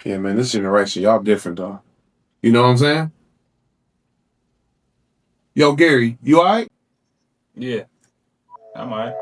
Yeah, man, this generation, y'all different, though. You know what I'm saying? Yo, Gary, you all right? Yeah, I'm alright.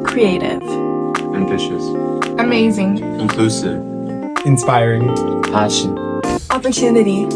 Creative. Ambitious. Amazing. Inclusive. Inspiring. Passion. Opportunity.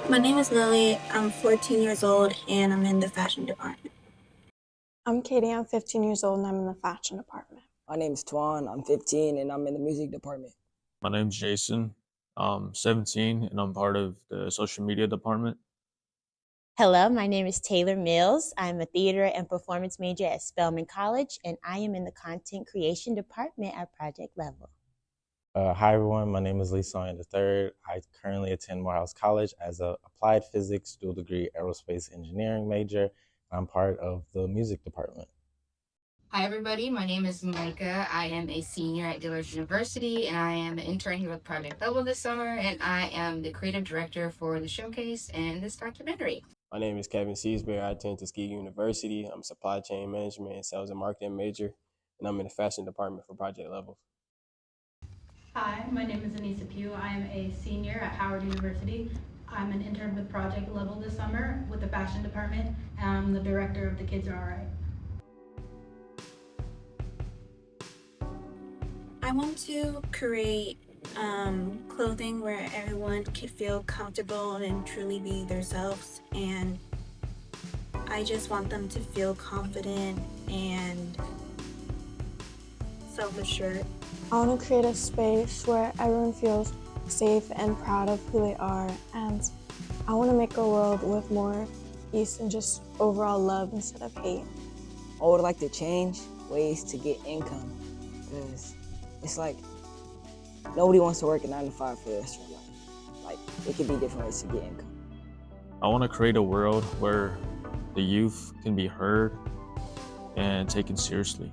My name is Lily. I'm 14 years old and I'm in the fashion department. I'm Katie, I'm 15 years old and I'm in the fashion department. My name is Twan, I'm 15 and I'm in the music department. My name's Jason. I'm 17 and I'm part of the social media department. Hello, my name is Taylor Mills. I'm a theater and performance major at Spelman College, and I am in the content creation department at Project Level. Hi everyone, my name is Lee Sonia III. I currently attend Morehouse College as an applied physics dual degree aerospace engineering major. I'm part of the music department. Hi everybody, my name is Micah. I am a senior at Dillard University and I am an intern here with Project Level this summer, and I am the creative director for the showcase and this documentary. My name is Kevin Seasbury. I attend Tuskegee University. I'm a supply chain management and sales and marketing major, and I'm in the fashion department for Project Level. Hi, my name is Anissa Pugh. I am a senior at Howard University. I'm an intern with Project Level this summer with the fashion department, and I'm the director of The Kids Are Alright. I want to create clothing where everyone can feel comfortable and truly be themselves, and I just want them to feel confident and self-assured. I want to create a space where everyone feels safe and proud of who they are, and I want to make a world with more peace and just overall love instead of hate. I would like to change ways to get income, because it's like nobody wants to work a 9 to 5 for the rest of their life. Like, it could be different ways to get income. I want to create a world where the youth can be heard and taken seriously.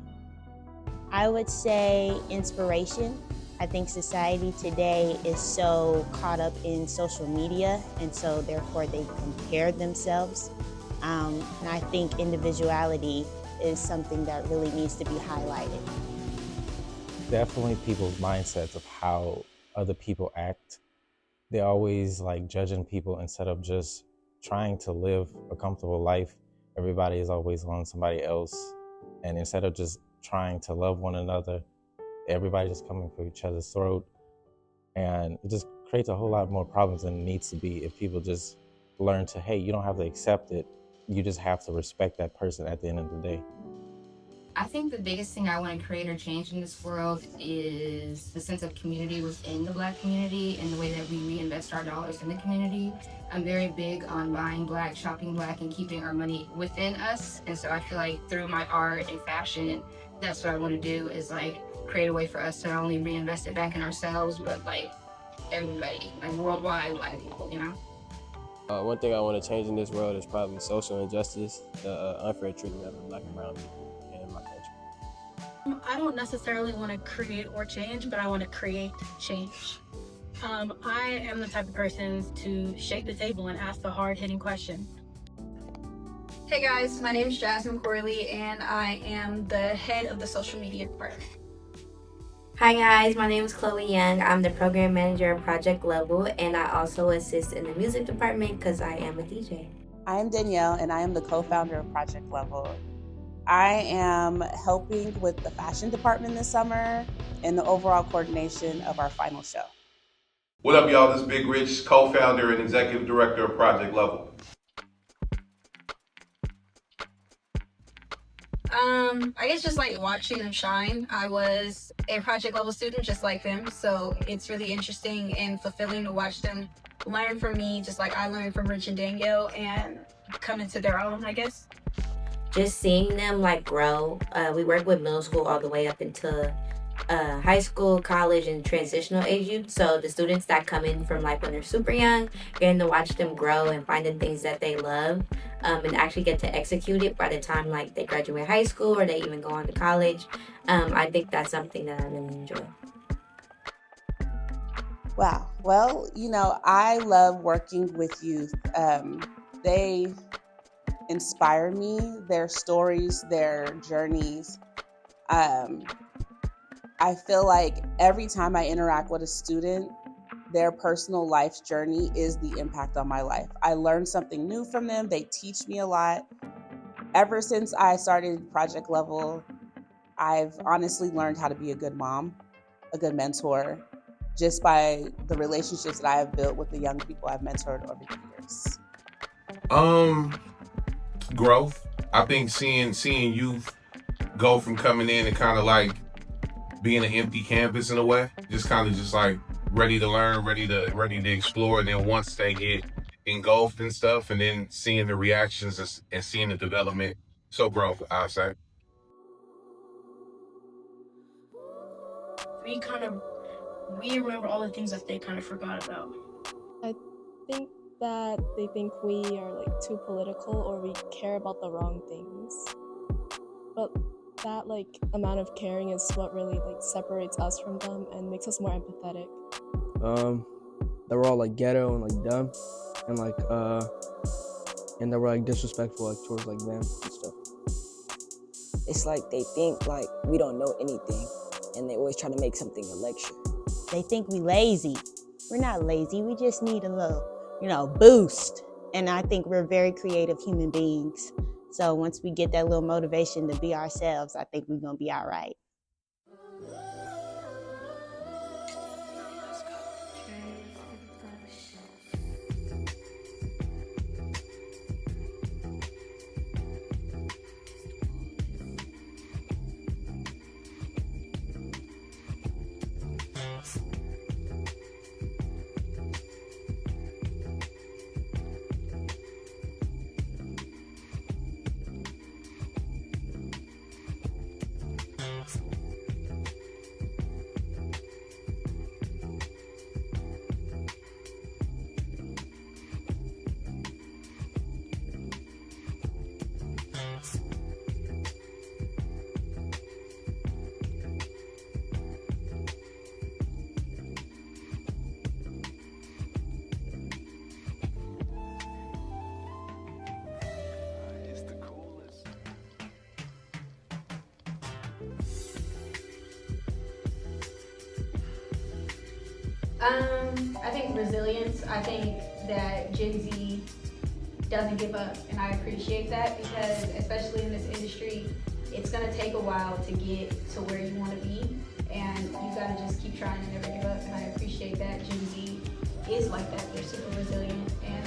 I would say inspiration. I think society today is so caught up in social media, and so therefore they compare themselves. And I think individuality is something that really needs to be highlighted. Definitely people's mindsets of how other people act. They're always like judging people instead of just trying to live a comfortable life. Everybody is always on somebody else. And instead of just trying to love one another, everybody just coming for each other's throat. And it just creates a whole lot more problems than it needs to be if people just learn to, hey, you don't have to accept it. You just have to respect that person at the end of the day. I think the biggest thing I want to create or change in this world is the sense of community within the Black community and the way that we reinvest our dollars in the community. I'm very big on buying Black, shopping Black, and keeping our money within us. And so I feel like through my art and fashion, that's what I want to do, is like create a way for us to not only reinvest it back in ourselves, but like everybody, like worldwide, Black people, you know? One thing I want to change in this world is probably social injustice, the unfair treatment of the Black and brown people in my country. I don't necessarily want to create or change, but I want to create change. I am the type of person to shake the table and ask the hard-hitting question. Hey guys, my name is Jasmine Corley and I am the head of the social media department. Hi guys, my name is Chloe Young. I'm the program manager of Project Level, and I also assist in the music department because I am a DJ. I am Danielle, and I am the co-founder of Project Level. I am helping with the fashion department this summer and the overall coordination of our final show. What up, y'all? This is Big Rich, co-founder and executive director of Project Level. I guess just like watching them shine. I was a Project Level student just like them, so it's really interesting and fulfilling to watch them learn from me, just like I learned from Rich and Danielle, and come into their own, I guess. Just seeing them like grow. We work with middle school all the way up into high school, college, and transitional age youth. So the students that come in from like when they're super young, getting to watch them grow and finding things that they love, and actually get to execute it by the time like they graduate high school or they even go on to college. I think that's something that I really enjoy. Wow. Well, I love working with youth. They inspire me, their stories, their journeys. I feel like every time I interact with a student, their personal life's journey is the impact on my life. I learn something new from them. They teach me a lot. Ever since I started Project Level, I've honestly learned how to be a good mom, a good mentor, just by the relationships that I have built with the young people I've mentored over the years. Growth. I think seeing youth go from coming in and kind of like being an empty canvas in a way, just like ready to learn, ready to explore, and then once they get engulfed and stuff, and then seeing the reactions and seeing the development. So growth, I say. We remember all the things that they kind of forgot about. I think that they think we are like too political or we care about the wrong things. But that like amount of caring is what really like separates us from them and makes us more empathetic. They were all like ghetto and like dumb and like and they were like disrespectful like towards like them and stuff. It's like they think like we don't know anything and they always try to make something a lecture. They think we lazy. We're not lazy, we just need a little, boost. And I think we're very creative human beings. So once we get that little motivation to be ourselves, I think we're gonna be all right. I think resilience. I think that Gen Z doesn't give up, and I appreciate that because especially in this industry, it's gonna take a while to get to where you want to be, and you gotta just keep trying and never give up. And I appreciate that Gen Z is like that. They're super resilient, and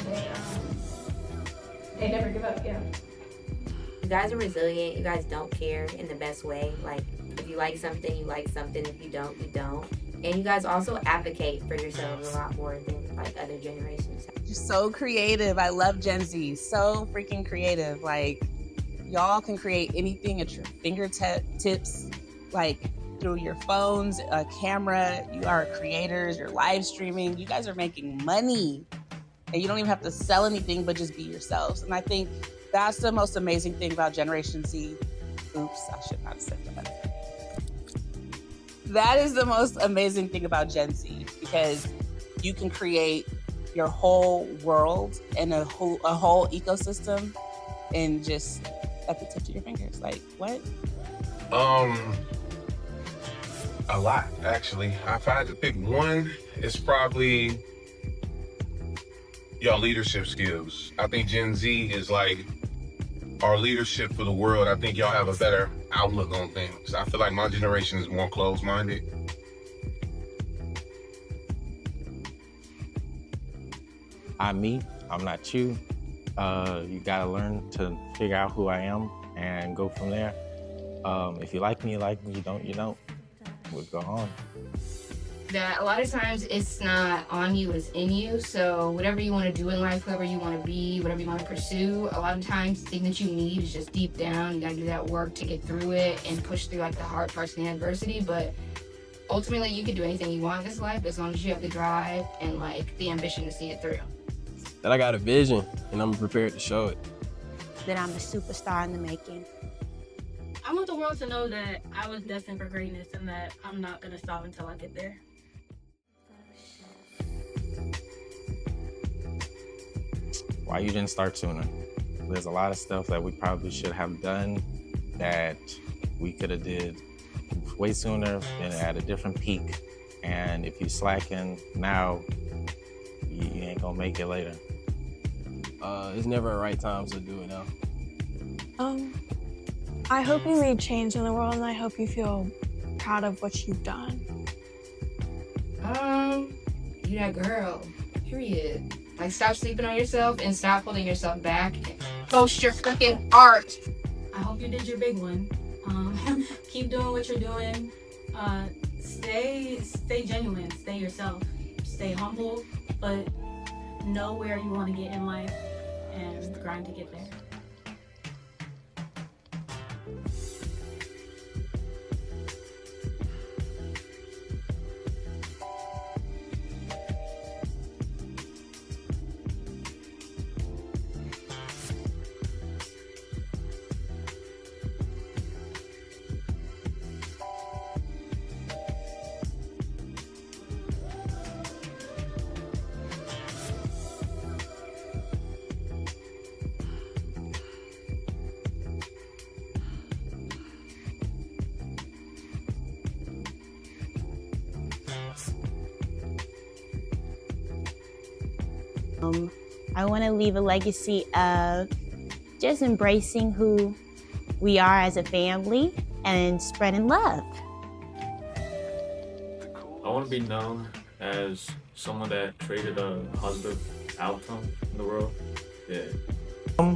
they never give up. Yeah. You guys are resilient. You guys don't care in the best way. Like, if you like something, you like something. If you don't, you don't. And you guys also advocate for yourselves a lot more than like other generations. You're so creative. I love Gen Z. So freaking creative. Like, y'all can create anything at your fingertips, like through your phones, a camera. You are creators. You're live streaming. You guys are making money. And you don't even have to sell anything, but just be yourselves. And I think that's the most amazing thing about Generation Z. Oops, I should not have said that. That is the most amazing thing about Gen Z, because you can create your whole world and a whole ecosystem and just at the tips of your fingers. Like, what? A lot, actually. If I had to pick one, it's probably y'all leadership skills. I think Gen Z is like our leadership for the world. I think y'all have a better outlook on things. I feel like my generation is more closed-minded. I'm not you. You gotta learn to figure out who I am and go from there. If you like me, you like me. You don't, you don't. We'll go on. That a lot of times it's not on you, it's in you. So whatever you want to do in life, whoever you want to be, whatever you want to pursue, a lot of times the thing that you need is just deep down. You gotta do that work to get through it and push through like the hard parts and the adversity. But ultimately you can do anything you want in this life as long as you have the drive and like the ambition to see it through. That I got a vision and I'm prepared to show it. That I'm a superstar in the making. I want the world to know that I was destined for greatness and that I'm not gonna stop until I get there. Why you didn't start sooner? There's a lot of stuff that we probably should have done that we could have did way sooner and at a different peak. And if you slacken now, you ain't gonna make it later. It's never a right time to do it now. I hope you made change in the world, and I hope you feel proud of what you've done. You that girl. Period. Like, stop sleeping on yourself and stop holding yourself back. Post your fucking art. I hope you did your big one. Keep doing what you're doing. Stay genuine. Stay yourself. Stay humble, but know where you want to get in life and grind to get there. I want to leave a legacy of just embracing who we are as a family and spreading love. I want to be known as someone that created a positive outcome in the world. Yeah.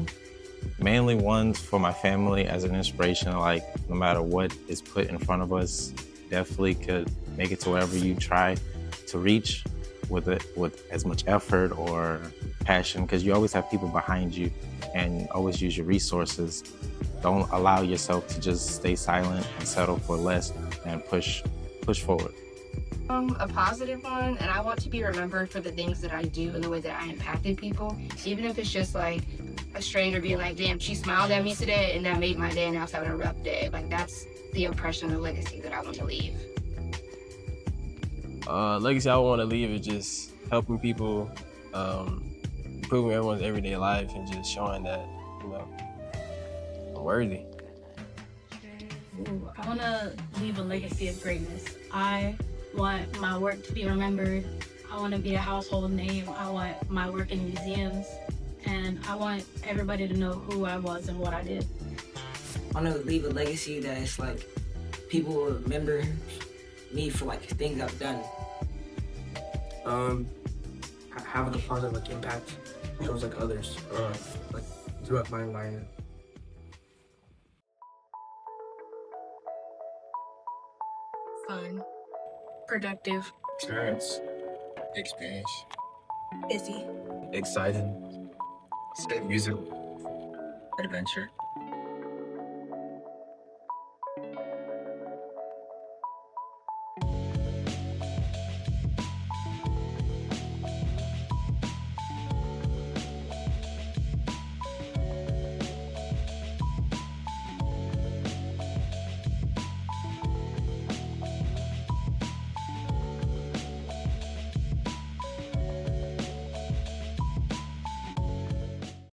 Mainly ones for my family as an inspiration, like no matter what is put in front of us, definitely could make it to wherever you try to reach with as much effort or passion, because you always have people behind you and always use your resources. Don't allow yourself to just stay silent and settle for less and push forward. A positive one, and I want to be remembered for the things that I do and the way that I impacted people, even if it's just like a stranger being like, damn, she smiled at me today and that made my day and I was having a rough day. Like, that's the impression of legacy that I want to leave. Legacy I want to leave is just helping people, improving everyone's everyday life and just showing that, you know, I'm worthy. Ooh, I want to leave a legacy of greatness. I want my work to be remembered. I want to be a household name. I want my work in museums. And I want everybody to know who I was and what I did. I want to leave a legacy that is like people will remember me for like things I've done. Having a positive like impact towards like others, like throughout my environment. Fun. Productive. Experience. Experience. Busy. Exciting. Spit music. Adventure.